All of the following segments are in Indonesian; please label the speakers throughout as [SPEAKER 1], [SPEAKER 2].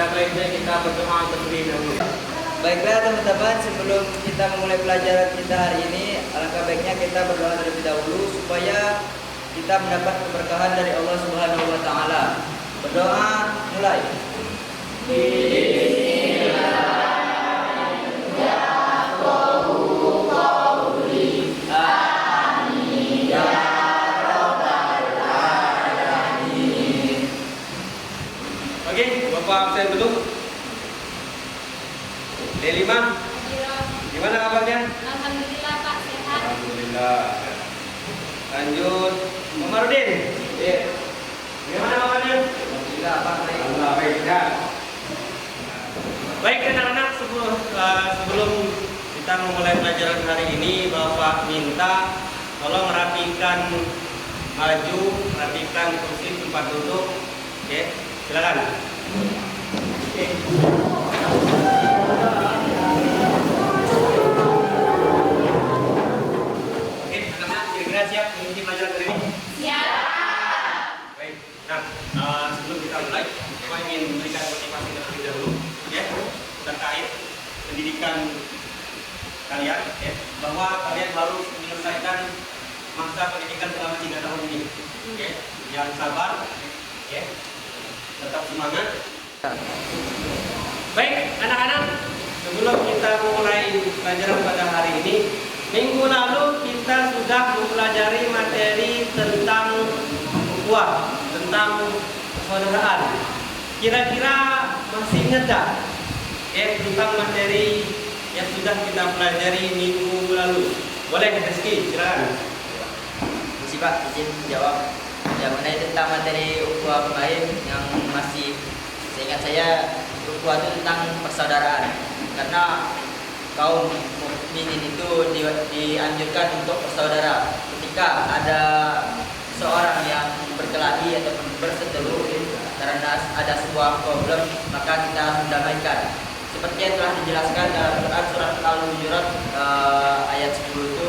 [SPEAKER 1] ada baiknya kita berdoa terlebih dahulu.
[SPEAKER 2] Baiklah teman-teman, sebelum kita memulai pelajaran kita hari ini, alangkah baiknya kita berdoa terlebih dahulu supaya kita mendapat keberkahan dari Allah Subhanahu wa taala. Berdoa mulai.
[SPEAKER 1] Oke, Bapak absen dulu. D5, gimana kabarnya?
[SPEAKER 3] Alhamdulillah Pak, sehat.
[SPEAKER 1] Alhamdulillah. Lanjut, Komarudin.
[SPEAKER 2] Iya.
[SPEAKER 1] Gimana kabarnya?
[SPEAKER 2] Alhamdulillah Pak, baik.
[SPEAKER 1] Alhamdulillah baik ya. Baik anak-anak, sebelum kita memulai pelajaran hari ini, Bapak minta tolong rapikan baju, rapikan kursi tempat duduk. Oke, silakan. Oke. Oke, anak-anak kira-kira siap mengikuti pelajaran hari ini?
[SPEAKER 3] Siap.
[SPEAKER 1] Baik. Nah, sebelum kita mulai, saya ingin memberikan motivasi terlebih dahulu, ya, terkait pendidikan kalian, ya, bahwa kalian harus menyelesaikan masa pendidikan selama 3 tahun ini, ya, yang sabar, ya, tetap semangat. Baik, anak-anak, sebelum kita memulai pelajaran pada hari ini, minggu lalu kita sudah mempelajari materi tentang ukhuwah, tentang persaudaraan. Kira-kira masih ingat tak tentang materi yang sudah kita pelajari minggu lalu? Boleh, Rizky, silakan.
[SPEAKER 2] Misi Pak, izin jawab. Yang mengenai tentang materi ukhuwah kemarin yang masih seingat saya, ukhuwah itu tentang persaudaraan. Karena kaum mukminin itu dianjurkan untuk bersaudara. Ketika ada seorang yang berkelahi ataupun berseteru karena ada sebuah problem, maka kita harus mendamaikan. Seperti yang telah dijelaskan dalam Quran surat Al-Hujurat ayat 10 itu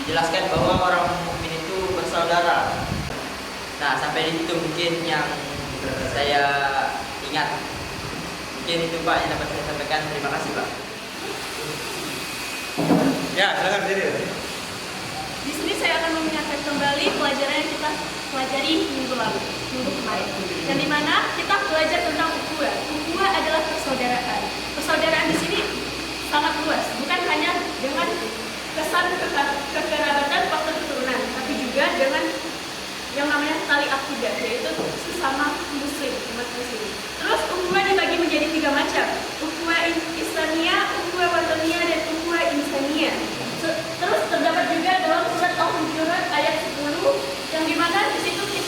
[SPEAKER 2] dijelaskan bahwa orang mukmin itu bersaudara. Nah, sampai di situ mungkin yang saya ingat. Mungkin itu Pak yang dapat saya sampaikan. Terima kasih Pak.
[SPEAKER 1] Ya, silakan jadi.
[SPEAKER 3] Di sini saya akan mengingatkan kembali pelajaran yang kita pelajari minggu kemarin. Yang dimana kita belajar tentang ukhuwah. Ukhuwah adalah persaudaraan. Persaudaraan di sini sangat luas, bukan hanya dengan kesan kekerabatan faktor keturunan, tapi juga dengan yang namanya tali akidah, yaitu sesama muslim, umat muslim. Terus ukhuwah dibagi menjadi 3 macam: ukhuwah islamiyah, ukhuwah wataniyah, dan ukhuwah insaniyah. Terus terdapat juga dalam surat Al-Hujurat ayat 10 yang dimana di situ di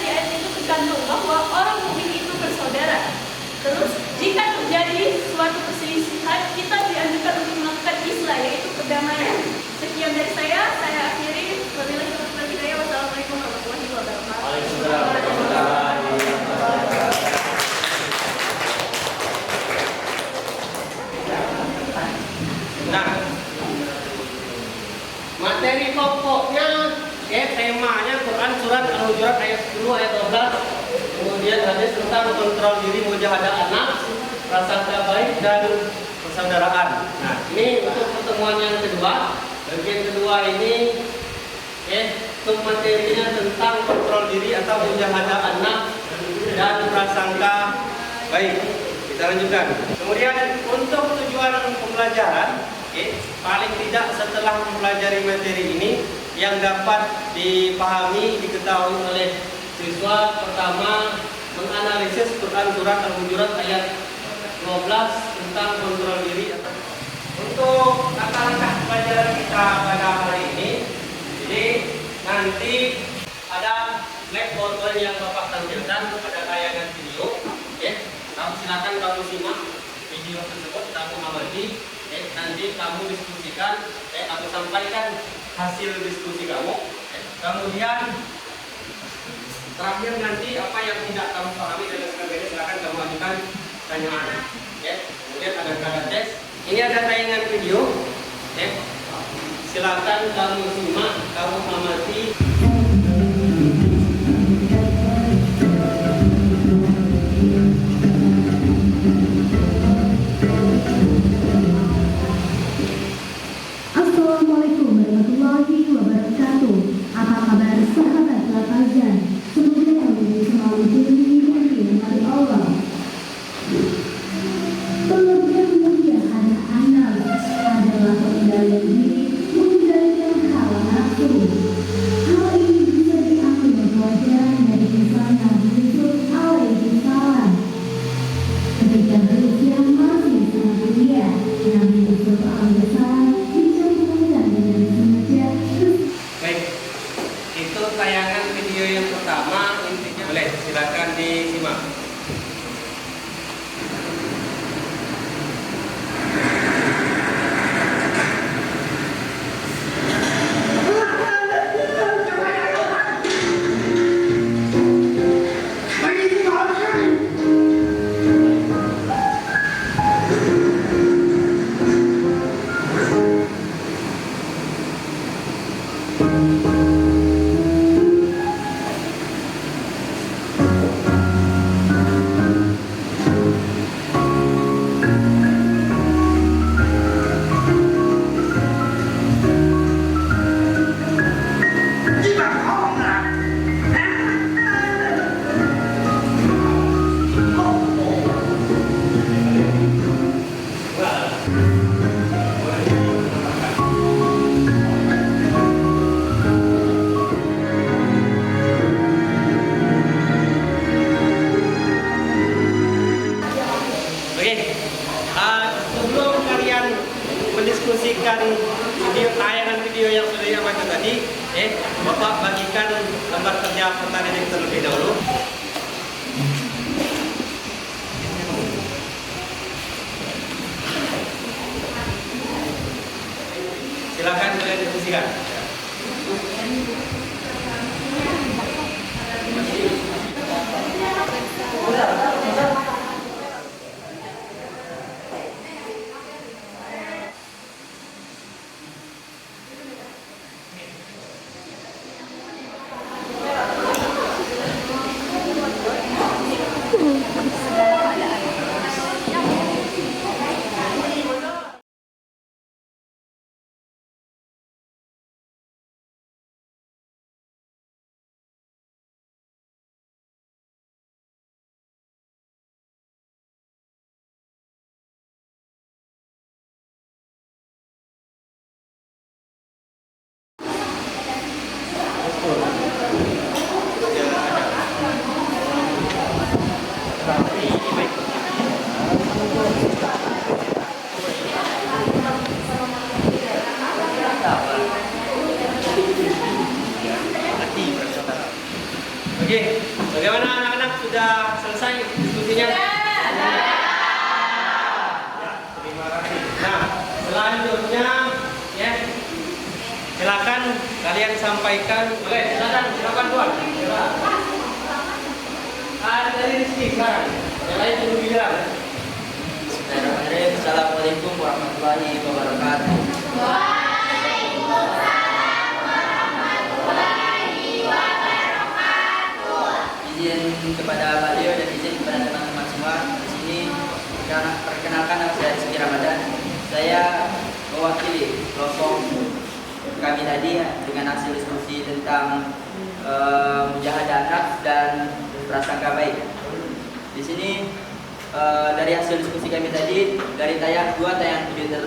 [SPEAKER 3] ayat itu terkandung bahwa orang mukmin itu bersaudara. Terus jika terjadi suatu perselisihan, kita dianjurkan untuk melakukan islah, yaitu perdamaian. Sekian dari saya akhiri. Wabillahi taufiq wal hidayah. Wassalamualaikum warahmatullahi wabarakatuh.
[SPEAKER 1] Nah, materi pokoknya, temanya Quran surat Al-Hujurat ayat 10 ayat 12. Kemudian hadis tentang kontrol diri, mujahadah anak, prasangka baik, dan persaudaraan. Nah, ini untuk pertemuan yang kedua. Bagian kedua ini materinya tentang kontrol diri atau mujahadah anak dan prasangka baik. Kita lanjutkan. Kemudian untuk tujuan pembelajaran, paling tidak setelah mempelajari materi ini yang dapat dipahami, diketahui oleh siswa, pertama menganalisis Quran surat Al-Hujurat ayat 12 tentang kontrol diri. Untuk langkah-langkah pelajaran kita pada hari ini, jadi nanti ada blackboard yang Bapak tampilkan pada tayangan video. Silakan kamu simak video tersebut, kamu amati, nanti kamu diskusikan atau sampaikan hasil diskusi kamu. Kemudian terakhir nanti apa yang tidak kamu pahami dan sebagainya silakan kamu ajukan pertanyaan. Kemudian ada kata tes. Ini ada tayangan video. Silakan kamu simak, kamu amati. Oke, sebelum kalian mendiskusikan tayangan video yang sudah diamankan tadi, Bapak bagikan lembar kerja pertanian ini terlebih dahulu. Silakan kalian diskusikan. Oke, bagaimana anak-anak, sudah selesai diskusinya? Ya, terima kasih. Nah, selanjutnya ya, silakan kalian sampaikan. Boleh, silakan Tuan. Ada dari Rizky sekarang. Yang lain tunggu bilang.
[SPEAKER 2] Bismillahirrahmanirrahim. Assalamualaikum warahmatullahi wabarakatuh. Izin kepada Pak Leo dan izin kepada teman-teman semua di sini, perkenalkan nama saya Rizky Ramadan. Saya mewakili kelompok kami tadi dengan hasil diskusi tentang mujahadah anak dan prasangka baik. Di sini dari hasil diskusi kami tadi, dari dua tayang video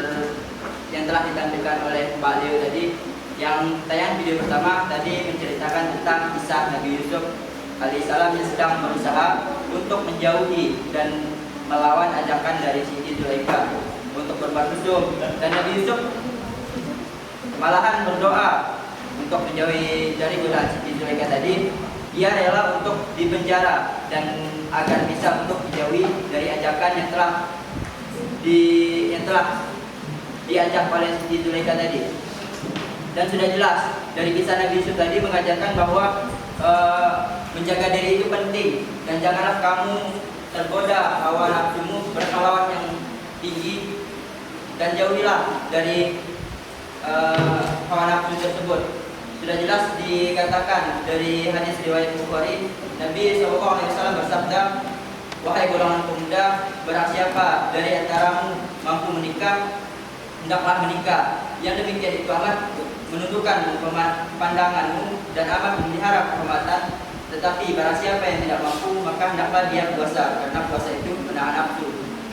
[SPEAKER 2] yang telah ditampilkan oleh Pak Leo tadi, yang tayang video pertama tadi menceritakan tentang kisah Nabi Yusuf alaihissalam yang sedang berusaha untuk menjauhi dan melawan ajakan dari Siti Zulaikha untuk berbuat mesum, dan Nabi Yusuf malahan berdoa untuk menjauhi dari godaan Siti Zulaikha tadi. Ia rela untuk dipenjara dan agar bisa untuk dijauhi dari ajakan yang telah diajak oleh Siti Zulaikha tadi. Dan sudah jelas dari kisah Nabi Yusuf tadi mengajarkan bahwa menjaga diri itu penting, dan janganlah kamu tergoda hawa nafsumu bersalawat yang tinggi, dan jauhilah dari hawa nafsu tersebut. Sudah jelas dikatakan dari hadis riwayat Bukhari, Nabi SAW bersabda, "Wahai golongan pemuda, barang siapa dari antaramu mampu menikah, hendaklah menikah. Yang demikian itu amat menundukkan pandanganmu dan amat memelihara kehormatan. Tetapi barang siapa yang tidak mampu, maka hendaklah dia puasa, karena puasa itu menahan nafsu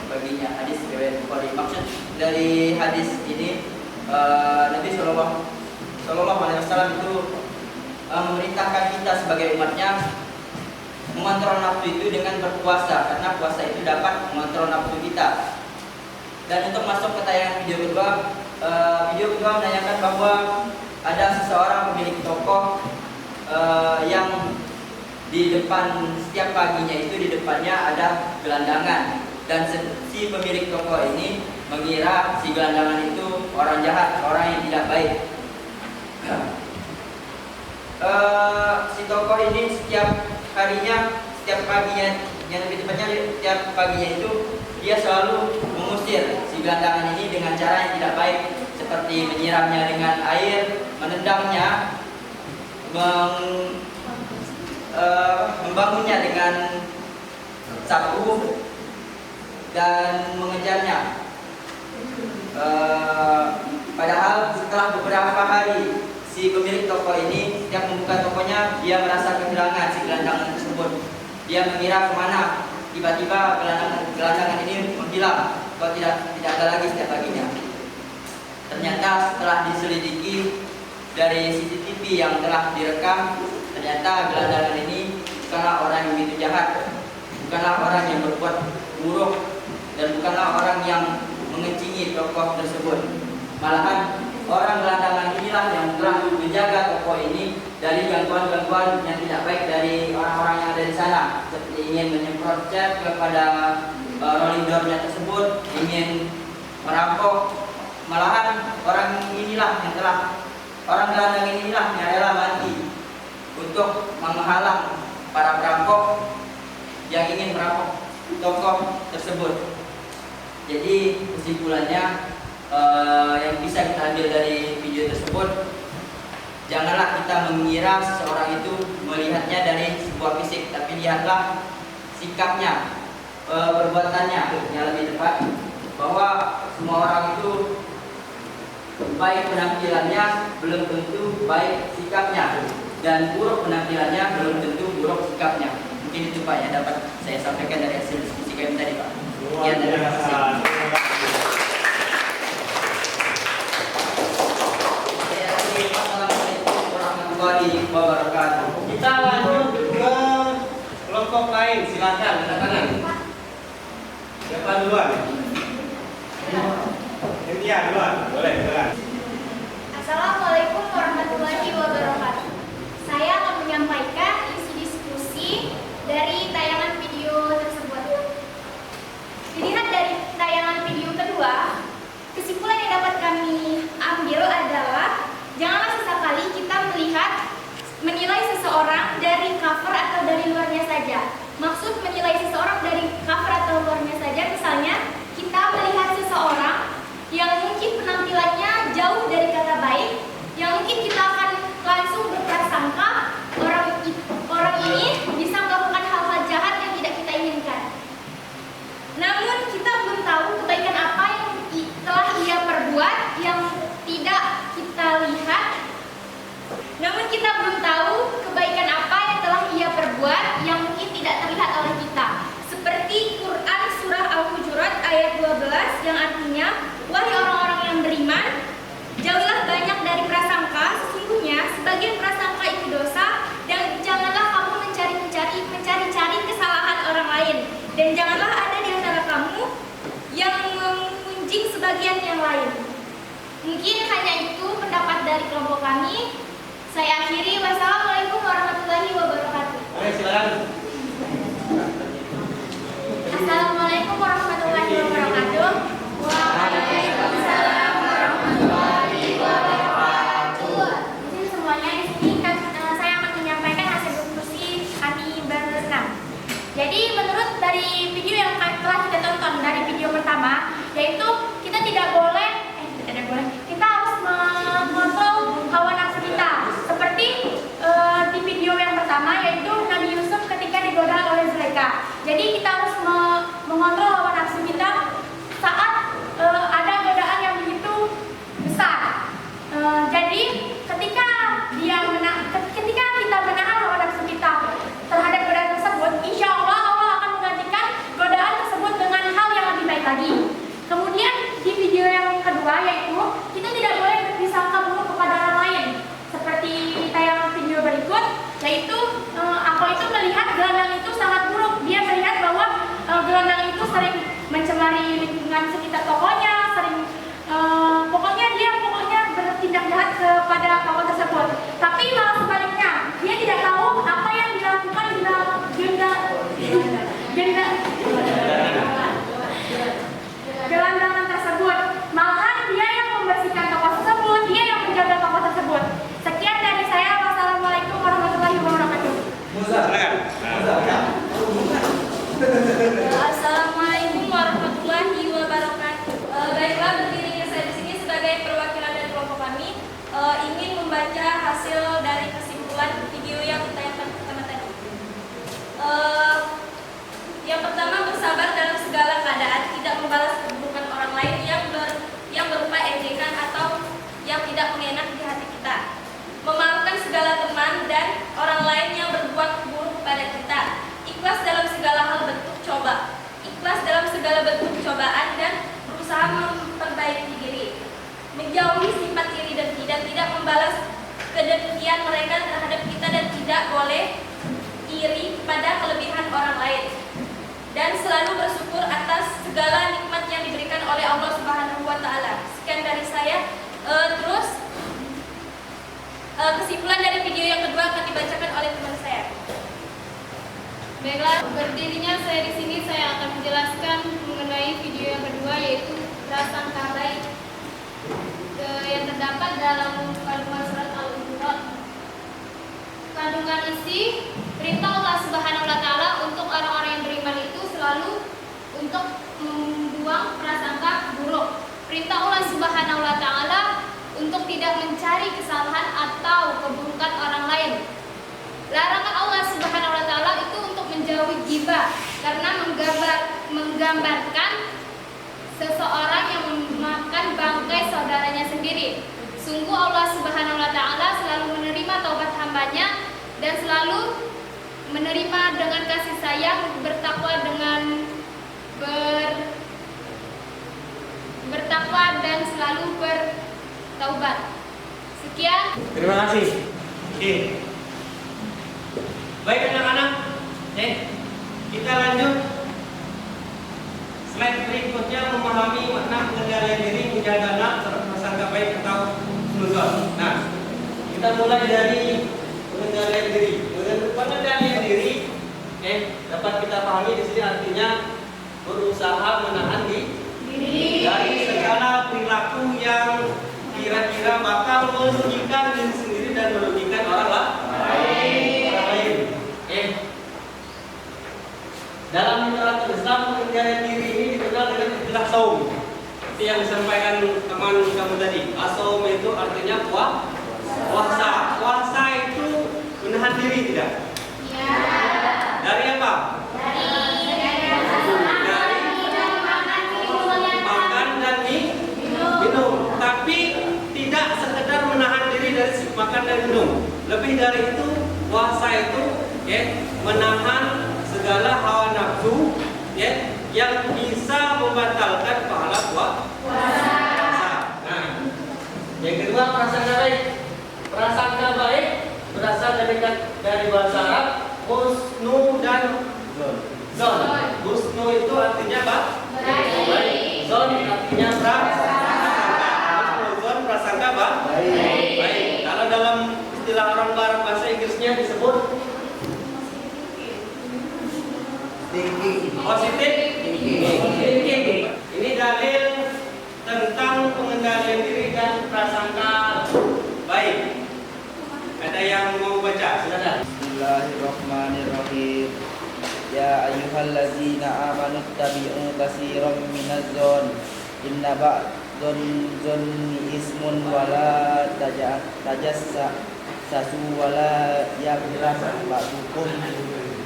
[SPEAKER 2] baginya." Hadis riwayat Bukhari. Maksud dari hadis ini, Nabi Shallallahu Alaihi Wasallam itu memerintahkan kita sebagai umatnya mengontrol nafsu itu dengan berpuasa, karena puasa itu dapat mengontrol nafsu kita. Dan untuk masuk ke tayangan video kedua menanyakan bahwa ada seseorang pemilik toko yang di depan setiap paginya itu di depannya ada gelandangan, dan si pemilik toko ini mengira si gelandangan itu orang jahat, orang yang tidak baik. Si toko ini setiap paginya, yang lebih tepatnya setiap paginya itu dia selalu mengusir si gelandangan ini dengan cara yang tidak baik, seperti menyiramnya dengan air, menendangnya, membangunnya dengan sapu, dan mengejarnya. Padahal setelah beberapa hari si pemilik toko ini setiap membuka tokonya, dia merasa kehilangan si gelandangan tersebut. Dia mengira kemana, tiba-tiba gelandangan ini menghilang, kok tidak ada lagi setiap paginya. Ternyata setelah diselidiki dari CCTV yang telah direkam, ternyata gelandangan ini bukanlah orang yang begitu jahat, bukanlah orang yang berbuat buruk, dan bukanlah orang yang mengencingi tokoh tersebut. Malahan orang gelandangan inilah yang telah menjaga tokoh ini dari gangguan-gangguan yang tidak baik dari orang-orang yang ada di sana, seperti ingin menyemprot cat kepada rolling door-nya tersebut, ingin merampok. Malahan orang gelandangan inilah yang rela mati untuk menghalang para perampok yang ingin merampok tokoh tersebut. Jadi kesimpulannya yang bisa kita ambil dari video tersebut, janganlah kita mengira seseorang itu melihatnya dari sebuah fisik, tapi lihatlah sikapnya, perbuatannya yang lebih tepat, bahwa semua orang itu baik penampilannya belum tentu baik sikapnya, dan buruk penampilannya belum tentu buruk sikapnya. Mungkin itu Pak yang dapat saya sampaikan dari hasil diskusi kami tadi Pak. Sekian dari saya. Assalamualaikum warahmatullahi wabarakatuh.
[SPEAKER 1] Kita lanjut ke kelompok lain, silakan angkat tangan. Siapa duluan? Intia duluan, boleh silakan.
[SPEAKER 4] Assalamualaikum warahmatullahi wabarakatuh. Saya akan menyampaikan isi diskusi dari tayangan video tersebut. Dilihat dari tayangan video kedua, kesimpulan yang dapat kami ambil adalah janganlah sesekali kita menilai seseorang dari cover atau dari luarnya saja. Maksud menilai seseorang dari cover atau luarnya saja, misalnya kita melihat seseorang yang mungkin penampilannya jauh dari kata baik, yang mungkin kita akan langsung berprasangka orang ini bisa melakukan hal-hal jahat yang tidak kita inginkan. Namun kita belum tahu kebaikan apa yang telah ia perbuat yang tidak kita lihat. Namun kita belum tahu kebaikan apa yang telah ia perbuat yang mungkin tidak terlihat oleh kita. Seperti Quran surah Al-Hujurat ayat 12 yang artinya, wahai orang-orang yang beriman, jauhilah banyak dari prasangka, sesungguhnya sebagian prasangka itu dosa, dan janganlah kamu mencari-cari kesalahan orang lain, dan janganlah ada di antara kamu yang mengunjing sebagian yang lain. Mungkin hanya itu pendapat dari kelompok kami. Saya akhiri. Wassalamualaikum warahmatullahi wabarakatuh.
[SPEAKER 1] Oke, silakan.
[SPEAKER 4] Assalamualaikum warahmatullahi wabarakatuh. Waalaikumsalam warahmatullahi wabarakatuh. Mungkin semuanya di sini kan saya akan menyampaikan hasil diskusi kami berenam. Jadi menurut dari video yang telah kita tonton dari video pertama, yaitu kita kita harus mengontrol hawa nafsu kita. Seperti di video yang pertama, yaitu Nabi Yusuf ketika digoda oleh Zulaikha. Jadi kita harus mengontrol hawa nafsu kita saat ada godaan yang begitu besar. Jadi ketika kita menahan hawa nafsu kita terhadap godaan tersebut, insya Allah Allah akan menggantikan godaan tersebut dengan hal yang lebih baik lagi. Kemudian di video yang kedua, yaitu kita tidak boleh bersangka buruk kepada orang lain. Seperti di tayangan video berikut, yaitu aku itu melihat gelandang itu sangat buruk. Dia melihat bahwa gelandang itu sering mencemari lingkungan sekitar tokonya, pokoknya bertindak jahat kepada tokoh tersebut. Tapi malah sebaliknya, dia tidak tahu apa yang dilakukan gelandangan tersebut. Malahan dia yang membersihkan tokoh tersebut, dia yang menjaga tokoh tersebut. Sekian dari saya. Wassalamualaikum warahmatullahi wabarakatuh.
[SPEAKER 3] Assalamualaikum warahmatullahi wabarakatuh. Baiklah, berdirinya saya di sini sebagai perwakilan dari kelompok kami ingin membaca hasil dari kesimpulan video yang ditayangkan pertama tadi. Yang pertama, bersabar dalam segala keadaan, tidak membalas keburukan orang lain yang berupa ejekan atau yang tidak mengenak di hati kita. Memaafkan segala teman dan orang lain yang berbuat buruk kepada kita. Ikhlas dalam segala hal bentuk cobaan dan berusaha memperbaiki diri. Menjauhi sifat iri dengki dan tidak membalas kedengkian mereka terhadap kita, dan tidak boleh iri pada kelebihan orang lain. Dan selalu bersyukur atas segala nikmat yang diberikan oleh Allah Subhanahu wa taala. Sekian dari saya. Terus kesimpulan dari video yang kedua akan dibacakan oleh teman saya.
[SPEAKER 5] Baiklah, berdirinya saya di sini, saya akan menjelaskan mengenai video yang kedua, yaitu prasangka baik yang terdapat dalam kandungan surat Al-Hujurat. Kandungan isi perintah Allah Subhanahu wa taala untuk orang-orang yang beriman itu selalu untuk membuang prasangka buruk. Perintah Allah Subhanahu wa taala untuk tidak mencari kesalahan atau keburukan orang lain. Larangan Allah Subhanahu wa taala itu untuk menjauhi ghibah karena menggambarkan seseorang yang memakan bangkai saudaranya sendiri. Sungguh Allah Subhanahu wa taala selalu menerima taubat hambanya dan selalu menerima dengan kasih sayang, bertakwa bertakwa dan selalu bertaubat. Sekian.
[SPEAKER 1] Terima kasih. Oke. Baik anak-anak, kita lanjut. Slide berikutnya memahami makna pengendalian diri, menjaga nafsu, prasangka baik atau nuzul. Nah, kita mulai dari pengendalian diri. Pengendalian diri, dapat kita pahami di sini artinya berusaha menahan diri dari segala perilaku yang kira-kira bakal merugikan diri sendiri dan merugikan orang lain. Dalam literatur Islam, pengendalian diri ini dikenal dengan istilah saum. Seperti yang disampaikan teman kamu tadi. Asaum itu artinya puasa. Puasa itu menahan diri tidak?
[SPEAKER 5] Ya.
[SPEAKER 1] Dari apa? Makan dan minum. Tapi tidak sekedar menahan diri dari makan dan minum. Lebih dari itu, puasa itu menahan segala hawa nafsu yang bisa membatalkan pahala puasa. Nah, yang kedua prasangka baik. Prasangka baik berasal dari bahasa Arab husnu dan zon. Husnu itu artinya apa? Baik. Zon artinya prasangka. Zon prasangka apa? Baik. Kalau dalam istilah orang Barat bahasa Inggrisnya disebut positif thinking. Ini dalil tentang pengendalian diri dan prasangka baik. Ada yang mau baca? Silakan.
[SPEAKER 2] Bismillahirrahmanirrahim. Ya ayyuhallazina amanu tabi'u katsiran minaz-zon inna ba'dun zonni ismun wala tajassasu wala yaghtab ba'dukum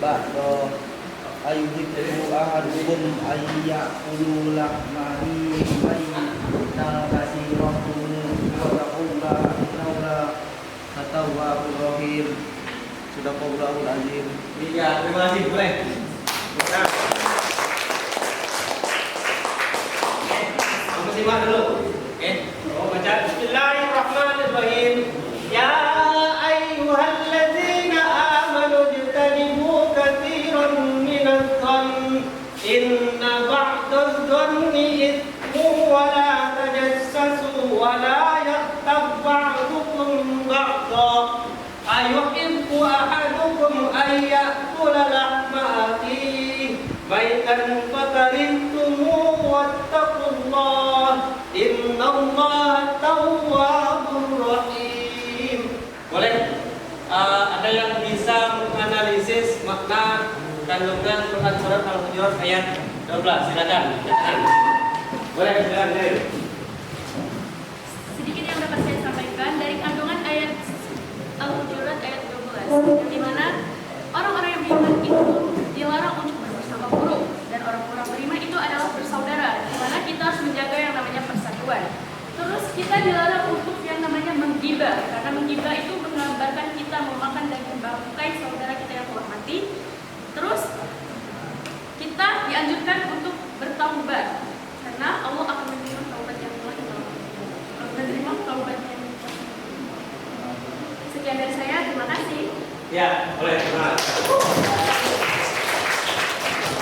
[SPEAKER 2] ba'do ayyuhibbu ahadukum ayyakulu lahmahi mayyitan katsiran wa taqullaha innallaha tawwabur rahim. Sadaqallahul azim.
[SPEAKER 1] Iya, terima kasih. Boleh. Nah. Kamu simak dulu. Baca. Bismillahirrahmanirrahim. Ya ayyuhalladzina amanu ijtanibu katsiran minadh-dhann inna ba'dadh-dhanni ithmun wa la tajassasu wa la yaghtab ba'dukum ba'dha ayuhibbu ahadukum ayyakula lahma akhihi maitan fakarihtumu wattaqullah innallaha tawwabur rahim. Boleh? Ada yang bisa menganalisis makna kandungan Quran surat Al-Hujurat ayat 12? Silakan. Boleh, silakan.
[SPEAKER 3] Sedikit yang dapat saya sampaikan dari kandungan ayat Al-Hujurat ayat 12, di mana orang-orang yang beriman itu dilarang untuk berprasangka buruk dan orang-orang beriman itu adalah bersaudara, di mana kita harus menjaga yang namanya persatuan. Terus kita dilarang untuk yang namanya menggibah, karena menggibah itu menggambarkan kita memakan daging bangkai saudara kita yang telah mati. Terus kita dianjurkan untuk bertaubat, karena Allah akan menerima taubat yang telah kita lakukan. Menerima taubat yang sekian dari saya, terima kasih.
[SPEAKER 1] Ya, boleh. Nah.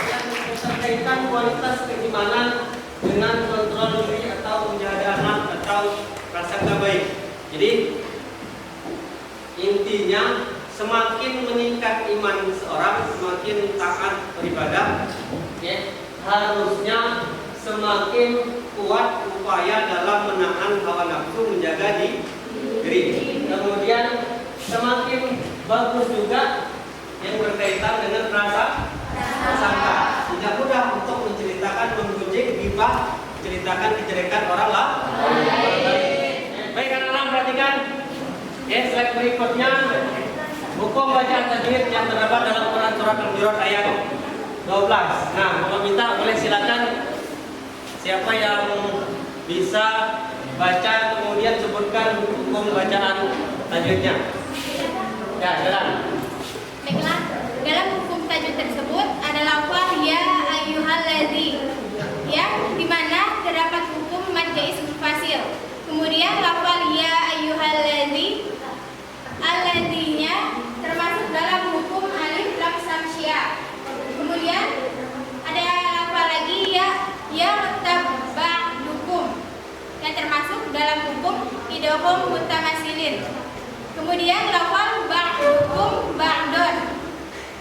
[SPEAKER 1] Yang berkaitan kualitas keimanan dengan kontrol diri atau menjaga anak atau prasangka baik. Jadi intinya semakin meningkat iman seorang, semakin taat beribadah, harusnya semakin kuat upaya dalam menahan hawa nafsu, menjaga diri. Kemudian semakin bagus juga yang berkaitan dengan prasangka. Tidak mudah untuk menceritakan, menggunjing, gibah, menceritakan kejelekan orang lain. Baik anak-anak, perhatikan. Slide berikutnya, hukum bacaan tajwid yang terdapat dalam Quran surah Al-Hujurat ayat 12. Nah, kalau minta boleh silakan siapa yang bisa baca kemudian sebutkan hukum bacaan tajwidnya. Ya, silakan.
[SPEAKER 4] Baiklah, dalam hukum tajwid tersebut ada lafaz ya ayyuhalladzi, ya, di mana terdapat hukum mad jaiz munfasil. Kemudian lafaz ya ayyuhalladzi, alladzinya termasuk dalam hukum alif lam samsiah. Kemudian ada lafaz lagi ya taba'dukum yang termasuk dalam hukum idgham mutamasilin. Kemudian lafaz ba'dukum ba'don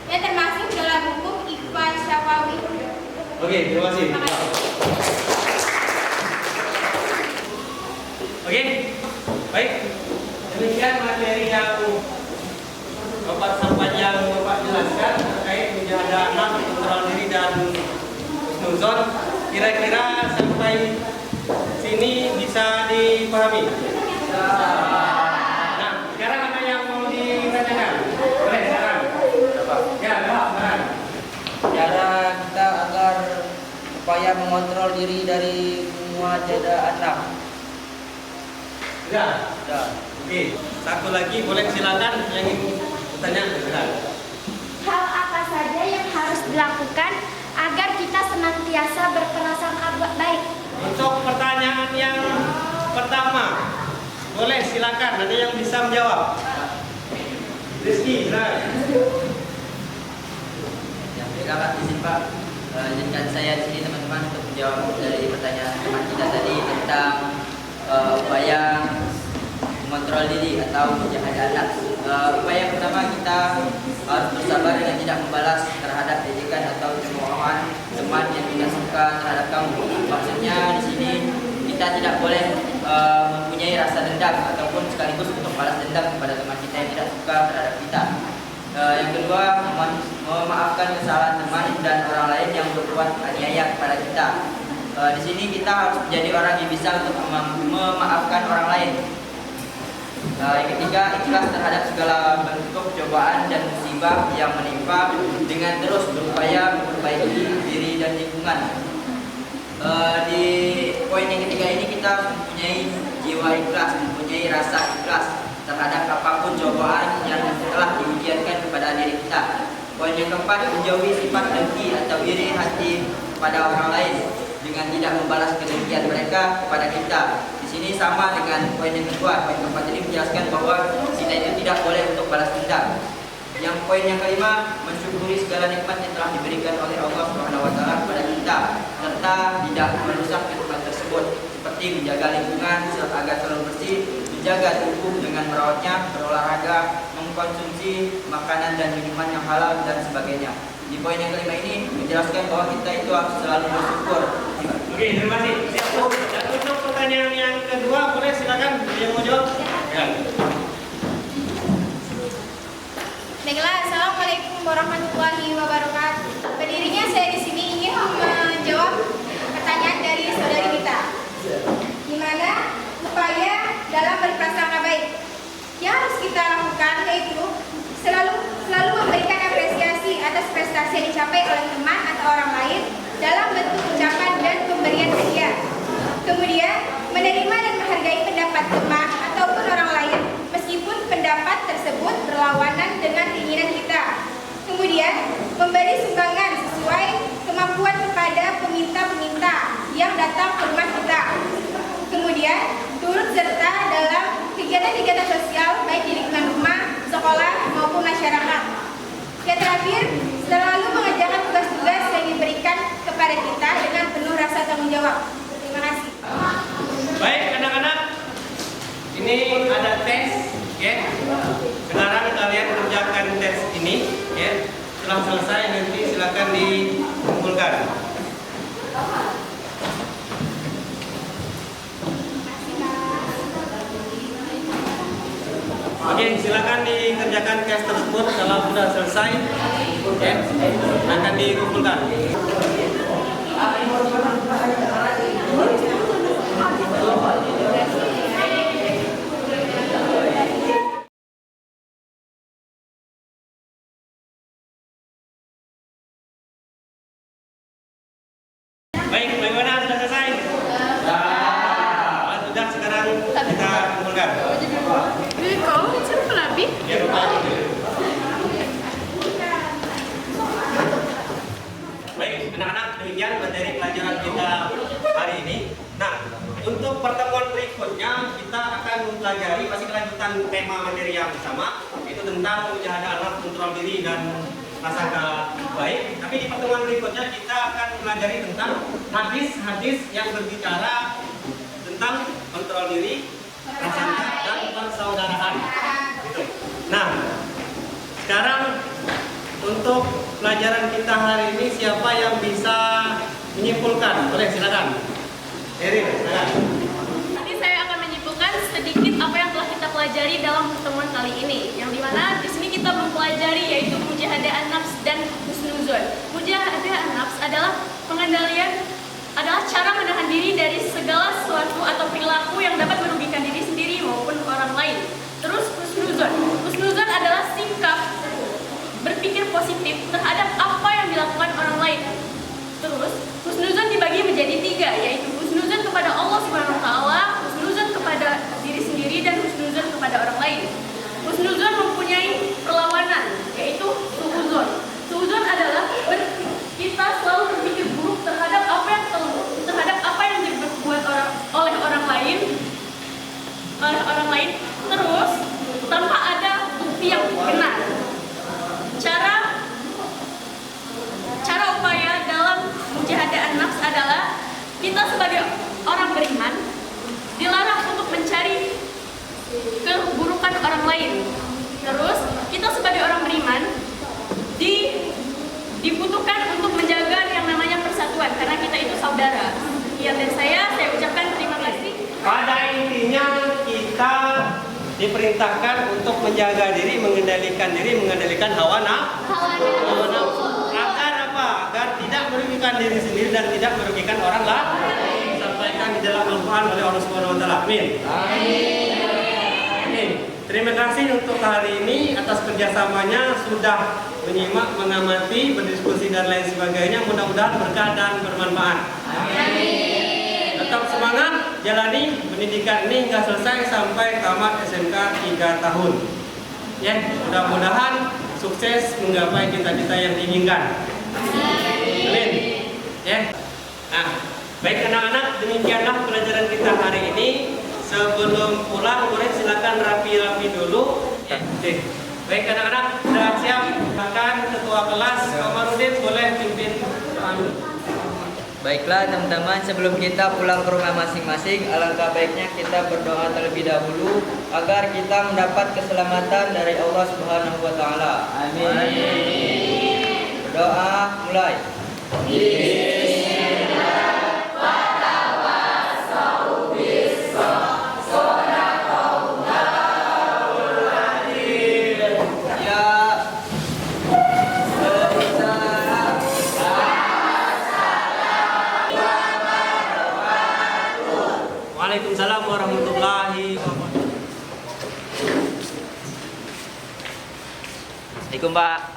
[SPEAKER 4] yang termasuk dalam hukum ikhfa syafawi.
[SPEAKER 1] Oke, terima kasih. Oke, baik. Demikian materi yang Bapak sampaikan, Bapak jelaskan terkait menjaga anak, kontrol diri dan husnuzon. Kira-kira sampai sini bisa dipahami? Nah, sekarang ada yang mau ditanyakan? Boleh sekarang? Ya, sekarang.
[SPEAKER 2] Cara kita agar supaya mengontrol diri dari muajadah anak.
[SPEAKER 1] Ya. Oke, satu lagi boleh silakan yang ingin bertanya. Silakan.
[SPEAKER 4] Hal apa saja yang harus dilakukan agar kita senantiasa berprasangka baik?
[SPEAKER 1] Untuk pertanyaan yang pertama, boleh silakan, ada yang bisa menjawab. Rizky, silakan.
[SPEAKER 2] Ya, baiklah Pak, izin Pak. Izinkan saya di sini teman-teman untuk menjawab dari pertanyaan teman kita tadi tentang upaya mengontrol diri atau menjaga anak. Upaya pertama, kita harus bersabar dengan tidak membalas terhadap ejekan atau cemoohan teman yang tidak suka terhadap kamu. Maksudnya di sini kita tidak boleh mempunyai rasa dendam ataupun sekaligus untuk balas dendam kepada teman kita yang tidak suka terhadap kita. Yang kedua, memaafkan kesalahan teman dan orang lain yang berbuat aniaya kepada kita. Di sini kita harus menjadi orang yang bisa untuk memaafkan orang lain. Yang ketiga, ikhlas terhadap segala bentuk cobaan dan musibah yang menimpa dengan terus berupaya memperbaiki diri dan lingkungan. Di poin yang ketiga ini kita mempunyai jiwa ikhlas, mempunyai rasa ikhlas terhadap apapun cobaan yang telah diujiankan kepada diri kita. Poin yang keempat, menjauhi sifat dengki atau iri hati kepada orang lain dengan tidak membalas kedengkian mereka kepada kita. Di sini sama dengan poin yang kedua. Poin keempat ini menjelaskan bahwa kita itu tidak boleh untuk balas dendam. Yang poin yang kelima, mensyukuri segala nikmat yang telah diberikan oleh Allah SWT kepada kita serta tidak merusak nikmat tersebut, seperti menjaga lingkungan agar selalu bersih, menjaga tubuh dengan merawatnya, berolahraga, mengkonsumsi makanan dan minuman yang halal dan sebagainya. Di poin yang kelima ini menjelaskan bahwa kita itu harus selalu bersyukur.
[SPEAKER 1] Oke, terima kasih. Dan untuk pertanyaan yang kedua, boleh silakan yang mau jawab. Ya.
[SPEAKER 4] Baiklah, assalamualaikum warahmatullahi wabarakatuh. Berdirinya saya di sini ingin menjawab pertanyaan dari saudari kita. Di mana upaya dalam berprasangka baik yang harus kita lakukan yaitu selalu memberikan apresiasi atas prestasi yang dicapai oleh teman atau orang lain dalam bentuk ucapan dan pemberian hadiah. Kemudian menerima dan menghargai pendapat teman ataupun orang lain meskipun pendapat tersebut berlawanan dengan keinginan kita. Kemudian memberi sumbangan sesuai kemampuan kepada peminta-peminta yang datang ke rumah kita. Kemudian turut serta dalam kegiatan-kegiatan sosial baik di lingkungan rumah, sekolah maupun masyarakat. Yang terakhir, selalu mengerjakan tugas-tugas yang diberikan kepada kita
[SPEAKER 1] sini ada tes, ya. Sekarang kalian kerjakan tes ini, ya. Setelah selesai nanti silakan dikumpulkan. Oke, silakan dikerjakan tes tersebut. Kalau sudah selesai, ya, akan dikumpulkan. Baik, bagaimana? Sudah selesai? Sudah, sekarang kita kumpulkan.
[SPEAKER 3] Jadi kau siapa Nabi?
[SPEAKER 1] Ya, Bapak. Baik, anak-anak, demikian materi pelajaran kita hari ini. Nah, untuk pertemuan berikutnya kita akan mempelajari masih kelanjutan tema materi yang sama, yaitu tentang mujahadah anak, kontrol diri dan prasangka baik. Tapi di pertemuan berikutnya kita akan mempelajari tentang hadis-hadis yang berbicara tentang kontrol diri, prasangka dan persaudaraan. Gitu. Nah, sekarang untuk pelajaran kita hari ini siapa yang bisa menyimpulkan? Boleh, silakan. Erin, silakan.
[SPEAKER 3] Nanti saya akan menyimpulkan sedikit apa yang telah kita pelajari dalam pertemuan kali ini. Yang dimana di sini kita mempelajari yaitu mujahadah an-nafs dan husnuzon. Mujahadah an-nafs adalah adalah cara menahan diri dari segala sesuatu atau perilaku yang dapat merugikan diri sendiri maupun orang lain. Terus husnuzon adalah sikap berpikir positif terhadap apa yang dilakukan orang lain. Terus husnuzon dibagi menjadi 3, yaitu husnuzon kepada Allah Subhanahu wa taala, husnuzon kepada diri sendiri dan husnuzon kepada orang lain. Husnuzon mempunyai perlawanan, yaitu suuzon. Suuzon adalah kita selalu berpikir buruk terhadap apa yang dibuat oleh orang lain, terus tanpa ada bukti yang benar. Cara upaya dalam mujahadah an-nafs adalah kita sebagai orang beriman dilarang untuk mencari keburukan orang lain. Terus kita sebagai orang beriman dibutuhkan untuk menjaga yang namanya persatuan karena kita itu saudara. Ya, dan saya ucapkan terima kasih.
[SPEAKER 1] Pada intinya kita diperintahkan untuk menjaga diri, mengendalikan hawa nafsu. Agar apa? Agar tidak merugikan diri sendiri dan tidak merugikan orang lain. Disampaikan di dalam Al-Quran oleh Allah Subhanahu wa taala. Amin. Amin. Terima kasih untuk hari ini atas kerjasamanya, sudah menyimak, mengamati, berdiskusi dan lain sebagainya. Mudah-mudahan berkah dan bermanfaat. Amin. Tetap semangat, jalani pendidikan ini hingga selesai sampai tamat SMK 3 tahun. Ya, mudah-mudahan sukses menggapai cita-cita yang diinginkan. Amin. Ya. Nah, baik anak-anak, demikianlah pelajaran kita hari ini. Sebelum pulang, murid silakan rapi-rapi dulu. Ya. Baik anak-anak, sudah siap? Silakan ketua kelas Komarudin boleh pimpin.
[SPEAKER 2] Baiklah teman-teman, sebelum kita pulang ke rumah masing-masing, alangkah baiknya kita berdoa terlebih dahulu agar kita mendapat keselamatan dari Allah Subhanahu wa taala. Amin. Berdoa mulai.
[SPEAKER 1] Waalaikumsalam warahmatullahi wabarakatuh.
[SPEAKER 2] Assalamualaikum Pak.